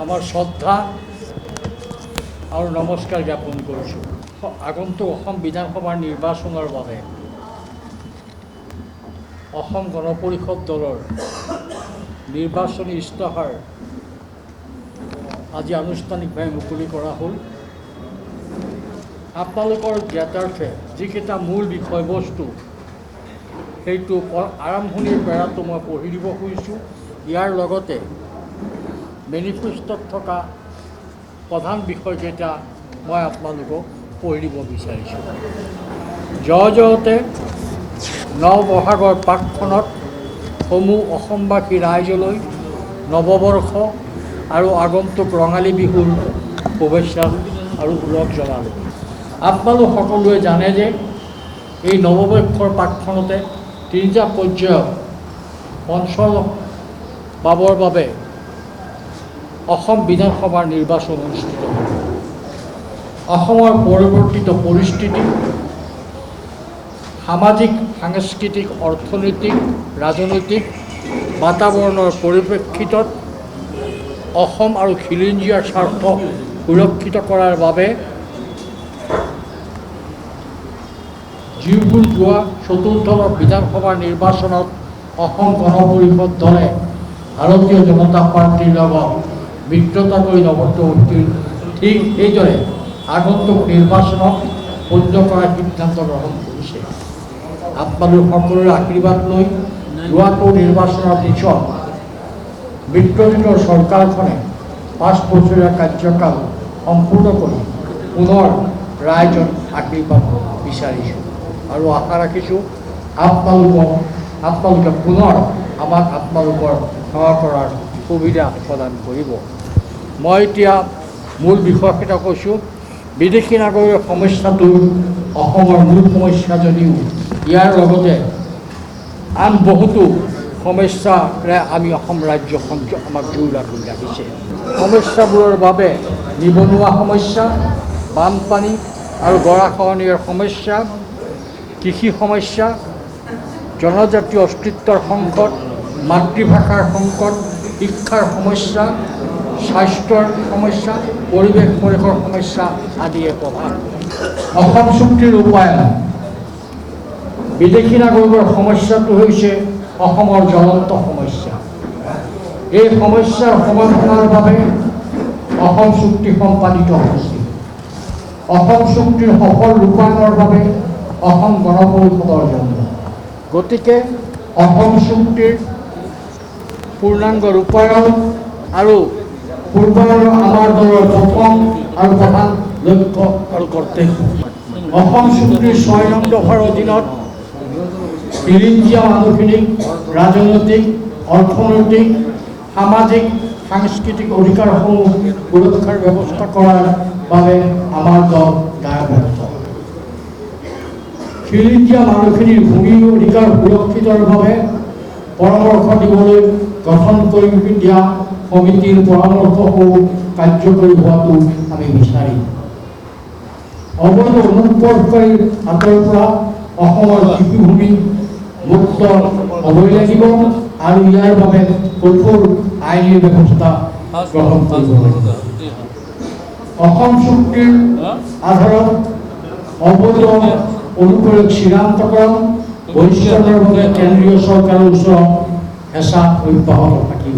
আমাৰ শ্ৰদ্ধা আৰু নমস্কাৰ জ্ঞাপন কৰিছোঁ। আগন্তুক অসম বিধানসভাৰ নিৰ্বাচনৰ বাবে অসম গণ পৰিষদ দলৰ নিৰ্বাচনী ইস্তাহাৰ আজি আনুষ্ঠানিকভাৱে মুকলি কৰা হ'ল। আপোনালোকৰ জ্ঞাতাৰ্থে যিকেইটা মূল বিষয়বস্তু সেইটো আৰম্ভণিৰ পেৰাটো মই পঢ়ি দিব খুজিছোঁ। ইয়াৰ লগতে মেনিফেষ্টত থকা প্ৰধান বিষয়কেইটা মই আপোনালোকক পঢ়ি দিব বিচাৰিছোঁ। জয়তে নৱবহাগৰ পাকখনত সমূহ অসমবাসী ৰাইজলৈ নৱবৰ্ষ আৰু আগন্তুক ৰঙালী বিহুৰ শুভেচ্ছা আৰু ওলগ জনালোঁ। আপোনালোক সকলোৱে জানে যে এই নৱবৰ্ষৰ পাকখনতে তিনিটা পৰ্যায়ত পঞ্চমবাৰৰ বাবে অসম বিধানসভাৰ নিৰ্বাচন অনুষ্ঠিত হ'ব। অসমৰ পৰিৱৰ্তিত পৰিস্থিতি, সামাজিক, সাংস্কৃতিক, অৰ্থনৈতিক, ৰাজনৈতিক বাতাবৰণৰ পৰিপ্ৰেক্ষিতত অসম আৰু খিলঞ্জীয়াৰ স্বাৰ্থ সুৰক্ষিত কৰাৰ বাবে যিবোৰ যোৱা চতুৰ্থ বিধানসভাৰ নিৰ্বাচনত অসম গণ পৰিষদ দলে ভাৰতীয় জনতা পাৰ্টীৰ লগত মিত্ৰতা কৰি নৱৰ্তী ঠিক সেইদৰে আগন্তুক নিৰ্বাচনত পূৰ্ণ কৰাৰ সিদ্ধান্ত গ্ৰহণ কৰিছে। আপোনালোক সকলোৰে আশীৰ্বাদ লৈ যোৱাটো নিৰ্বাচনৰ পিছত মিত্ৰজোঁটৰ চৰকাৰখনে 5 বছৰীয়া কাৰ্যকাল সম্পূৰ্ণ কৰি পুনৰ ৰাইজৰ আশীৰ্বাদ বিচাৰিছোঁ আৰু আশা ৰাখিছোঁ আপোনালোকে পুনৰ আমাক আপোনালোকৰ সেৱা কৰাৰ সুবিধা প্ৰদান কৰিব। মই এতিয়া মূল বিষয়কেইটা কৈছোঁ। বিদেশী নাগৰিকৰ সমস্যাটো অসমৰ মূল সমস্যা যদিও ইয়াৰ লগতে আন বহুতো সমস্যাৰে আমি অসম ৰাজ্যখন আমাক জোৰোলা কৰি ৰাখিছে। সমস্যাবোৰৰ বাবে নিবনুৱা সমস্যা, বানপানী আৰু গৰাখহনীয়াৰ সমস্যা, কৃষি সমস্যা, জনজাতীয় অস্তিত্বৰ সংকট, মাতৃভাষাৰ সংকট, শিক্ষাৰ সমস্যা, স্বাস্থ্যৰ সমস্যা, পৰিৱেশ পৰিসৰ সমস্যা আদিয়ে প্ৰভাৱ। অসম চুক্তিৰ ৰূপায়ণ। বিদেশী নাগৰিকৰ সমস্যাটো হৈছে অসমৰ জ্বলন্ত সমস্যা। এই সমস্যাৰ সমাধানৰ বাবে অসম চুক্তি সম্পাদিত হৈছিল। অসম চুক্তিৰ সফল ৰূপায়ণৰ বাবে অসম গণ পৰিষদৰ জন্ম। গতিকে অসম চুক্তিৰ পূৰ্ণাংগ ৰূপায়ণ আৰু পূৰ্বায়নৰ আমাৰ দলৰ প্ৰথম আৰু প্ৰধান লক্ষ্য আৰু কৰ্তব্য। অসম চুক্তিৰ 6 নং দফাৰ অধীনত খিলঞ্জীয়া মানুহখিনিক ৰাজনৈতিক, অৰ্থনৈতিক, সামাজিক, সাংস্কৃতিক অধিকাৰসমূহ সুৰক্ষাৰ ব্যৱস্থা কৰাৰ বাবে আমাৰ দল দায়বদ্ধ। খিলঞ্জীয়া মানুহখিনিৰ ভূমি অধিকাৰ সুৰক্ষিতৰ বাবে পৰামৰ্শ দিবলৈ গঠন কৰি দিয়া সমিতিৰ পৰামৰ্শসমূহ কাৰ্যকৰী হোৱাটো আমি বিচাৰিম। অবৈধ অনুপ্ৰৱেশকাৰীৰ হাতৰ পৰা অসমৰ কৃষিভূমি মুক্ত হ'বই লাগিব আৰু ইয়াৰ বাবে কঠোৰ আইনী ব্যৱস্থা গ্ৰহণ কৰিব লাগিব। অসম চুক্তিৰ আধাৰত অবৈধ অনুপ্ৰৱেশ চিনাক্তকৰণ বহিষ্কাৰৰ বাবে কেন্দ্ৰীয় চৰকাৰৰ ওচৰত হেঁচা অব্যাহত থাকিব।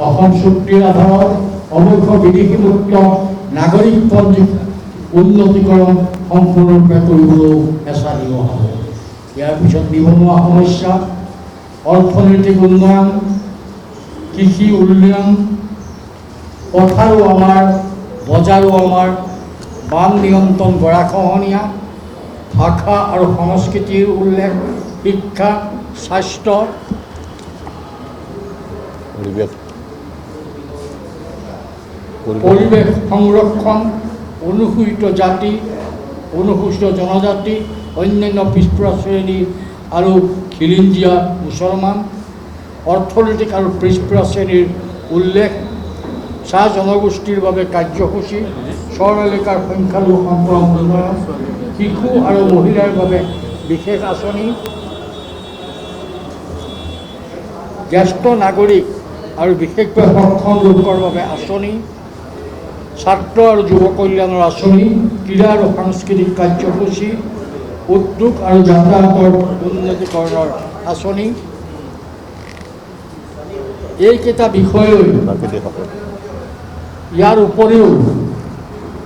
অসম চুক্তিৰ আধাৰত অবৈধ বিদেশীমুক্ত নাগৰিকপঞ্জী উন্নতিকৰণ সম্পূৰ্ণৰূপে কৰিবলৈও হেঁচা দিয়া হ'ব। ইয়াৰ পিছত নিবনুৱা সমস্যা, অৰ্থনৈতিক উন্নয়ন, কৃষি উন্নয়ন, পথাৰো আমাৰ, বজাৰো আমাৰ, বান নিয়ন্ত্ৰণ, গৰাখহনীয়া, ভাষা আৰু সংস্কৃতিৰ উল্লেখ, শিক্ষা, স্বাস্থ্য, পৰিৱেশ সংৰক্ষণ, অনুসূচিত জাতি, অনুসূচিত জনজাতি, অন্যান্য পিছপৰা শ্ৰেণী আৰু খিলঞ্জীয়া মুছলমান, অৰ্থনৈতিক আৰু পিছপৰা শ্ৰেণীৰ উল্লেখ, চাহ জনগোষ্ঠীৰ বাবে কাৰ্যসূচী, চৰ এলেকাৰ সংখ্যালঘু সম্প্ৰদায়ৰ উন্নয়ন, শিশু আৰু মহিলাৰ বাবে বিশেষ আঁচনি, জ্যেষ্ঠ নাগৰিক আৰু বিশেষকৈ সক্ষম লোকৰ বাবে আঁচনি, ছাত্ৰ আৰু যুৱ কল্যাণৰ আঁচনি, ক্ৰীড়া আৰু সাংস্কৃতিক কাৰ্যসূচী, উদ্যোগ আৰু যাতায়াতৰ উন্নতিকৰণৰ আঁচনি, এইকেইটা বিষয় লৈ ইয়াৰ উপৰিও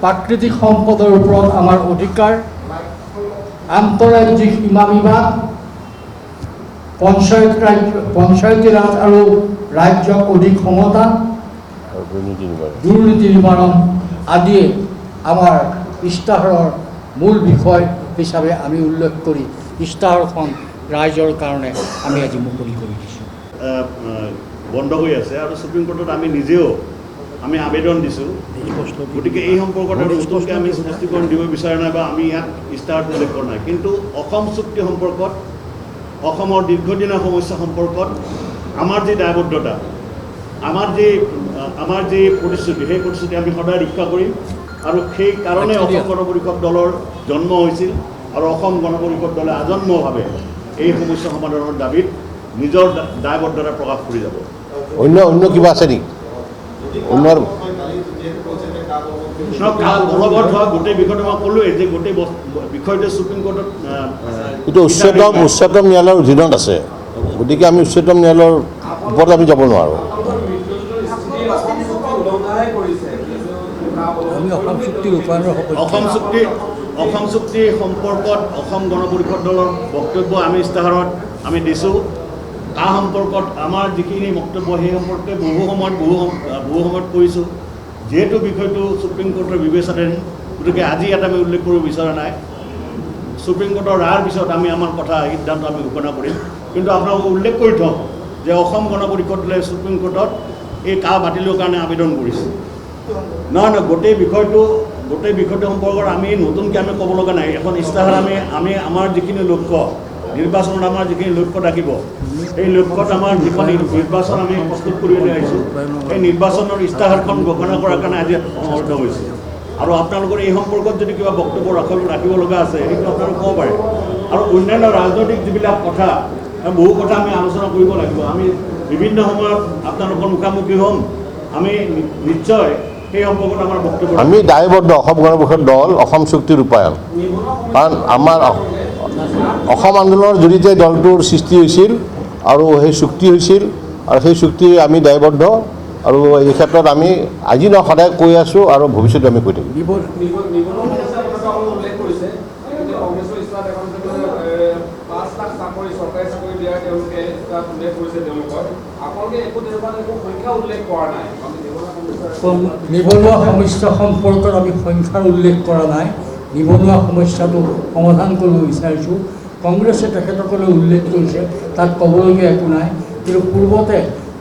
প্ৰাকৃতিক সম্পদৰ ওপৰত আমাৰ অধিকাৰ, আন্তঃৰাজ্যিক সীমা বিবাদ, পঞ্চায়তী ৰাজ আৰু ৰাজ্যক অধিক ক্ষমতা, দুৰ্নীতি নিবাৰণ আদিয়ে আমাৰ ইস্তাহাৰৰ মূল বিষয় হিচাপে আমি উল্লেখ কৰি ইস্তাহাৰখন ৰাইজৰ কাৰণে আমি আজি মুকলি কৰি দিছোঁ। বন্ধ হৈ আছে আৰু সুপ্ৰিম কোৰ্টত আমি নিজেও আমি আবেদন দিছোঁ। গতিকে এই সম্পৰ্কত নতুনকৈ আমি স্পষ্টীকৰণ দিব বিচৰা নাই বা আমি ইয়াত ইস্তাহাৰত উল্লেখ কৰা নাই। কিন্তু অসম চুক্তি সম্পৰ্কত, অসমৰ দীৰ্ঘদিনীয়া সমস্যা সম্পৰ্কত আমাৰ যি দায়বদ্ধতা, আমাৰ যি প্ৰতিশ্ৰুতি, সেই প্ৰতিশ্ৰুতি আমি সদায় ৰক্ষা কৰিম আৰু সেই কাৰণে অসম গণ পৰিষদ দলৰ জন্ম হৈছিল আৰু অসম গণ পৰিষদ দলে আজন্মভাৱে এই সমস্যা সমাধানৰ দাবীত নিজৰ দায়বদ্ধতা প্ৰকাশ কৰি যাব। অন্য কিবা আছে নেকি? বলবৎ হোৱা গোটেই বিষয়টো মই ক'লোৱেই যে গোটেই বিষয়টো সুপ্ৰিম কোৰ্টত এইটো উচ্চতম ন্যায়ালয়ৰ অধীনত আছে, গতিকে আমি উচ্চতম ন্যায়ালয়ৰ ওপৰত আমি যাব নোৱাৰোঁ। অসম চুক্তি সম্পৰ্কত অসম গণ পৰিষদ দলৰ বক্তব্য আমি ইস্তাহাৰত আমি দিছোঁ। তাৰ সম্পৰ্কত আমাৰ যিখিনি বক্তব্য সেই সম্পৰ্কে বহু সময়ত কৈছোঁ। যিহেতু বিষয়টো সুপ্ৰিম কোৰ্টৰ বিবেচনাধীন, গতিকে আজি ইয়াত আমি উল্লেখ কৰিব বিচৰা নাই। সুপ্ৰিম কোৰ্টৰ ৰায়ৰ পিছত আমি আমাৰ কথা সিদ্ধান্ত আমি ঘোষণা কৰিম। কিন্তু আপোনালোকে উল্লেখ কৰি থওক যে অসম গণ পৰিষদ দলে সুপ্ৰিম কোৰ্টত এই বাতিলৰ কাৰণে আবেদন কৰিছে। নহয়, গোটেই বিষয়টো সম্পৰ্কত আমি নতুনকৈ আমি ক'ব লগা নাই। এখন ইস্তাহাৰ আমি আমাৰ যিখিনি লক্ষ্য, নিৰ্বাচনত আমাৰ যিখিনি লক্ষ্য থাকিব, সেই লক্ষ্যত আমাৰ যিখন নিৰ্বাচন আমি প্ৰস্তুত কৰিবলৈ আহিছোঁ, সেই নিৰ্বাচনৰ ইস্তাহাৰখন ঘোষণা কৰাৰ কাৰণে আজি সমৰ্থ হৈছে। আৰু আপোনালোকৰ এই সম্পৰ্কত যদি কিবা বক্তব্য ৰাখিব লগা আছে সেইটো আপোনালোকে ক'ব পাৰে। আৰু অন্যান্য ৰাজনৈতিক যিবিলাক কথা, বহু কথা আমি আলোচনা কৰিব লাগিব। আমি বিভিন্ন সময়ত আপোনালোকৰ মুখামুখি হ'ম, আমি নিশ্চয় সেই সম্পৰ্কত আমাৰ বক্তব্য আমি দায়বদ্ধ অসম গণ পৰিষদ দল, অসম চুক্তি ৰূপায়ণ। কাৰণ আমাৰ অসম আন্দোলনৰ জৰিয়তে দলটোৰ সৃষ্টি হৈছিল আৰু সেই চুক্তি হৈছিল আৰু সেই চুক্তি আমি দায়বদ্ধ আৰু এই ক্ষেত্ৰত আমি আজি ন সদায় কৈ আছোঁ আৰু ভৱিষ্যতে আমি কৈ থাকিম। নিবনুৱা সমস্যা সম্পৰ্কত আমি সংখ্যাৰ উল্লেখ কৰা নাই। নিবনুৱা সমস্যাটো সমাধান কৰিব বিচাৰিছোঁ। কংগ্ৰেছে তেখেতসকলে উল্লেখ কৰিছে, তাত ক'বলগীয়া একো নাই। কিন্তু পূৰ্বতে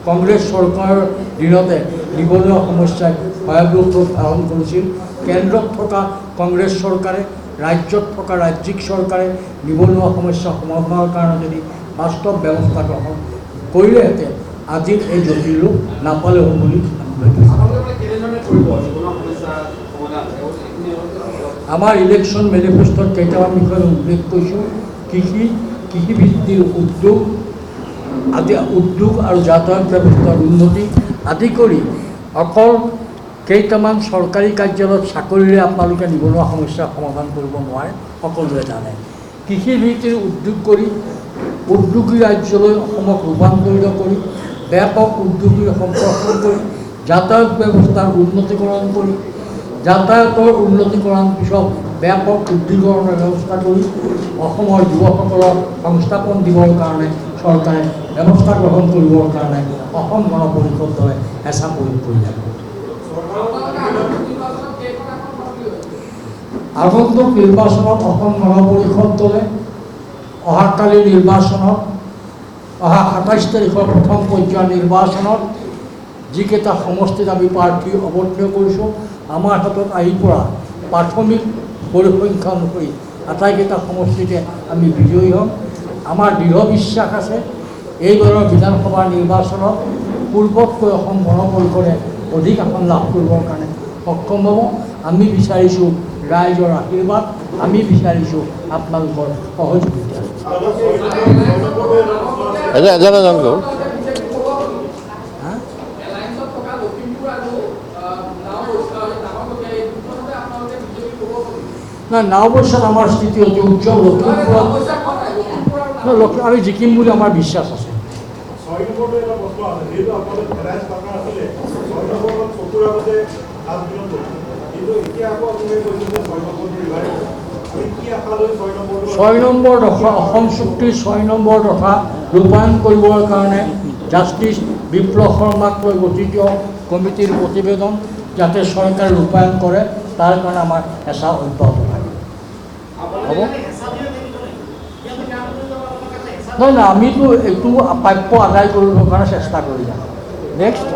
কংগ্ৰেছ চৰকাৰৰ দিনতে নিবনুৱা সমস্যাই ভয়াৱহ ৰূপ ধাৰণ কৰিছিল। কেন্দ্ৰত থকা কংগ্ৰেছ চৰকাৰে, ৰাজ্যত থকা ৰাজ্যিক চৰকাৰে নিবনুৱা সমস্যা সমাধানৰ কাৰণে যদি বাস্তৱ ব্যৱস্থা গ্ৰহণ কৰিলেহেঁতেন আজি এই জটিল ৰূপ নাপালেও বুলি আমাৰ ইলেকশ্যন মেনিফেষ্টত কেইটামান বিষয়ে উল্লেখ কৰিছোঁ। কৃষিভিত্তিৰ উদ্যোগ আৰু যাতায়াত ব্যৱস্থাৰ উন্নতি আদি কৰি অকল কেইটামান চৰকাৰী কাৰ্যালয়ত চাকৰিৰে আপোনালোকে নিবনুৱা সমস্যাৰ সমাধান কৰিব নোৱাৰে, সকলোৱে জানে। কৃষিভিত্তিৰ উদ্যোগ কৰি উদ্যোগী ৰাজ্যলৈ অসমক ৰূপান্তৰিত কৰি ব্যাপক উদ্যোগী সম্প্ৰসাৰণ কৰি যাতায়াত ব্যৱস্থাৰ উন্নতিকৰণ কৰি যাতায়াতৰ উন্নতিকৰণ পিছত ব্যাপক উদ্যোগীকৰণৰ ব্যৱস্থা কৰি অসমৰ যুৱকসকলক সংস্থাপন দিবৰ কাৰণে চৰকাৰে ব্যৱস্থা গ্ৰহণ কৰিবৰ কাৰণে অসম গণ পৰিষদ দলে হেঁচা প্ৰয়োগ কৰি যাব। আগন্তুক নিৰ্বাচনত অসম গণ পৰিষদ দলে অহাকালিৰ নিৰ্বাচনত, অহা ২৭ তাৰিখৰ প্ৰথম পৰ্যায়ৰ নিৰ্বাচনত যিকেইটা সমষ্টিত আমি প্ৰাৰ্থী অৱতীৰ্ণ কৰিছোঁ, আমাৰ হাতত আহি পৰা প্ৰাথমিক পৰিসংখ্যা অনুসৰি আটাইকেইটা সমষ্টিতে আমি বিজয়ী হ'ম। আমাৰ দৃঢ় বিশ্বাস আছে এইবাৰৰ বিধানসভাৰ নিৰ্বাচনত পূৰ্বতকৈ অসম গণ পৰিষদে অধিক আসন লাভ কৰিবৰ কাৰণে সক্ষম হ'ব। আমি বিচাৰিছোঁ ৰাইজৰ আশীৰ্বাদ, আমি বিচাৰিছোঁ আপোনালোকৰ সহযোগিতা। না অৱস্থাত আমাৰ স্থিতি অতি উজ্জ্বল আমি জিকিম বুলি আমাৰ বিশ্বাস আছে। ছয় নম্বৰ দফা অসম চুক্তিৰ 6 নম্বৰ দফা ৰূপায়ণ কৰিবৰ কাৰণে জাষ্টিছ বিপ্লৱ শৰ্মাক লৈ গঠিত কমিটিৰ প্ৰতিবেদন যাতে চৰকাৰে ৰূপায়ণ কৰে তাৰ কাৰণে আমাৰ হেঁচা অব্যাহত থাকে। হ'ব নহয় আমিতো এইটো প্ৰাপ্য আদায় কৰিবৰ কাৰণে চেষ্টা কৰি যাম। নেক্সট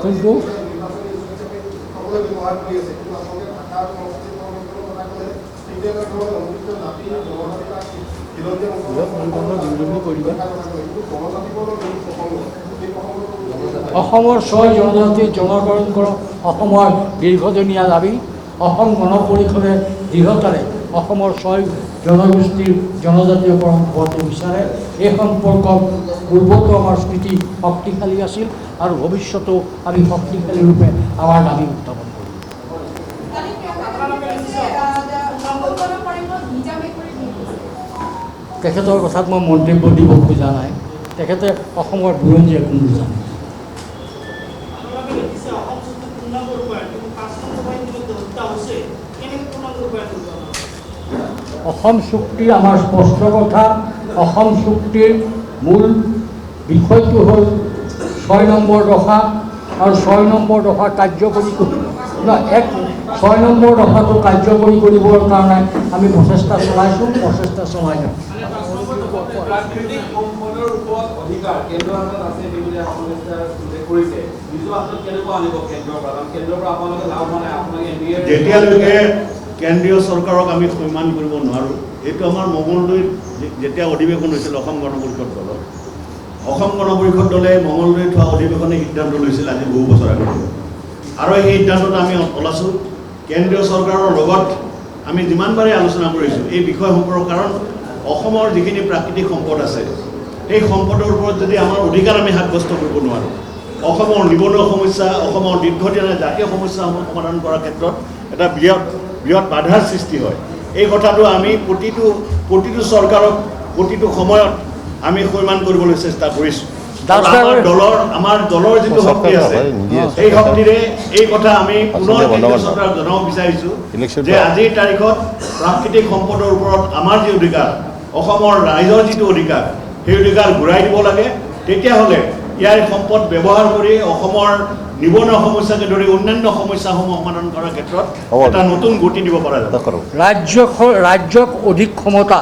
কোনটো অসমৰ 6 জনজাতিৰ জনগণন কৰক অসমৰ দীৰ্ঘদিনীয়া দাবী। অসম গণ পৰিষদে দৃঢ়তাৰে অসমৰ 6 জনগোষ্ঠীৰ জনজাতীয়কৰণ হোৱাটো বিচাৰে। এই সম্পৰ্কত পূৰ্বতো আমাৰ স্থিতি শক্তিশালী আছিল আৰু ভৱিষ্যতেও আমি শক্তিশালী ৰূপে আমাৰ দাবী উত্থাপন কৰিম। তেখেতৰ কথাত মই মন্তব্য দিব খোজা নাই। তেখেতে অসমৰ বুৰঞ্জী একো বুজা নাই। অসম চুক্তিৰ আমাৰ স্পষ্ট কথা। অসম চুক্তিৰ মূল বিষয়টো হ'ল 6 নম্বৰ দফা আৰু 6 নম্বৰ দফা কাৰ্যকৰী 6 নম্বৰ দফাটো কাৰ্যকৰী কৰিবৰ কাৰণে আমি প্ৰচেষ্টা চলাইছোঁ, প্ৰচেষ্টা চলাই যাম। যেতিয়ালৈকে কেন্দ্ৰীয় চৰকাৰক আমি সন্মান কৰিব নোৱাৰোঁ, এইটো আমাৰ মঙলদৈত যেতিয়া অধিৱেশন হৈছিল অসম গণ পৰিষদ দলৰ, অসম গণ পৰিষদ দলে মঙলদৈত হোৱা অধিৱেশনে সিদ্ধান্ত লৈছিল আজি বহু বছৰ আগতে, আৰু সেই সিদ্ধান্তটো আমি ওলাইছোঁ। কেন্দ্ৰীয় চৰকাৰৰ লগত আমি যিমানবাৰে আলোচনা কৰিছোঁ এই বিষয় সম্পৰ্ক, কাৰণ অসমৰ যিখিনি প্ৰাকৃতিক সম্পদ আছে সেই সম্পদৰ ওপৰত যদি আমাৰ অধিকাৰ আমি সাব্যস্ত কৰিব নোৱাৰোঁ, অসমৰ নিবনুৱা সমস্যা, অসমৰ দীৰ্ঘদিনীয়া জাতীয় সমস্যাসমূহ সমাধান কৰাৰ ক্ষেত্ৰত এটা বৃহৎ বাধাৰ সৃষ্টি হয়। এই কথাটো আমি প্ৰতিটো চৰকাৰক প্ৰতিটো সময়ত আমি সন্মান কৰিবলৈ চেষ্টা কৰিছোঁ। আমাৰ দলৰ যিটো শক্তি আছে সেই শক্তিৰে এই কথা আমি পুনৰ কেন্দ্ৰীয় চৰকাৰক জনাব বিচাৰিছোঁ যে আজিৰ তাৰিখত প্ৰাকৃতিক সম্পদৰ ওপৰত আমাৰ যি অধিকাৰ, অসমৰ ৰাইজৰ যিটো অধিকাৰ, সেই অধিকাৰ ঘূৰাই দিব লাগে। তেতিয়াহ'লে ইয়াৰ সম্পদ ব্যৱহাৰ কৰি অসমৰ নিবনুৱা সমস্যাকে ধৰি অন্যান্য সমস্যাসমূহ সমাধান কৰাৰ ক্ষেত্ৰত এটা নতুন গতি দিব পৰা যাব। ৰাজ্যক অধিক ক্ষমতা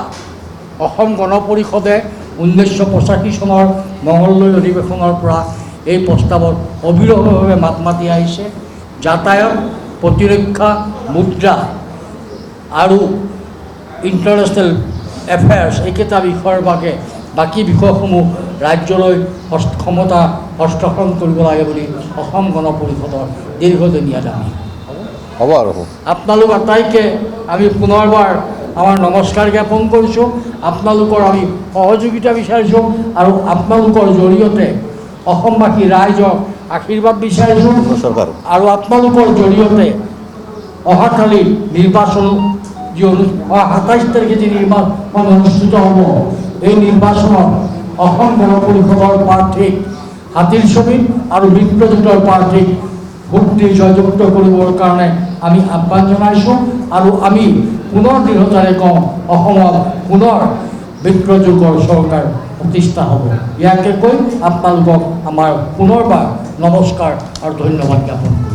অসম গণ পৰিষদে 1985 চনৰ মঙলদৈ অধিৱেশনৰ পৰা এই প্ৰস্তাৱত অবিৰতভাৱে মাত মাতি আহিছে। যাতায়াত, প্ৰতিৰক্ষা, মুদ্ৰা আৰু ইণ্টাৰনেশ্যনেল এফেয়াৰ্ছ এইকেইটা বিষয়ৰ বাবে বাকী বিষয়সমূহ ৰাজ্যলৈ ক্ষমতা হস্তান্তৰণ কৰিব লাগে বুলি অসম গণ পৰিষদৰ দীৰ্ঘদিনীয়া দাবী। হ'ব আৰু আপোনালোক আটাইকে আমি পুনৰবাৰ আমাৰ নমস্কাৰ জ্ঞাপন কৰিছোঁ। আপোনালোকৰ আমি সহযোগিতা বিচাৰিছোঁ আৰু আপোনালোকৰ জৰিয়তে অসমবাসী ৰাইজক আশীৰ্বাদ বিচাৰিছোঁ আৰু আপোনালোকৰ জৰিয়তে অহাকালি নিৰ্বাচন যি 27 তাৰিখে যি নিৰ্বাচন অনুষ্ঠিত হ'ব, এই নিৰ্বাচনত অসম গণ পৰিষদৰ প্ৰাৰ্থীক হাতীৰ ছবি আৰু মিত্ৰজোঁটৰ প্ৰাৰ্থীক ভোট দি জয়যুক্ত কৰিবৰ কাৰণে আমি আহ্বান জনাইছোঁ আৰু আমি পুনৰ দৃঢ়তাৰে কওঁ অসমত পুনৰ মিত্ৰজোঁটৰ চৰকাৰ প্ৰতিষ্ঠা হ'ব। ইয়াকে কৈ আপোনালোকক আমাৰ পুনৰবাৰ নমস্কাৰ আৰু ধন্যবাদ জ্ঞাপন কৰোঁ।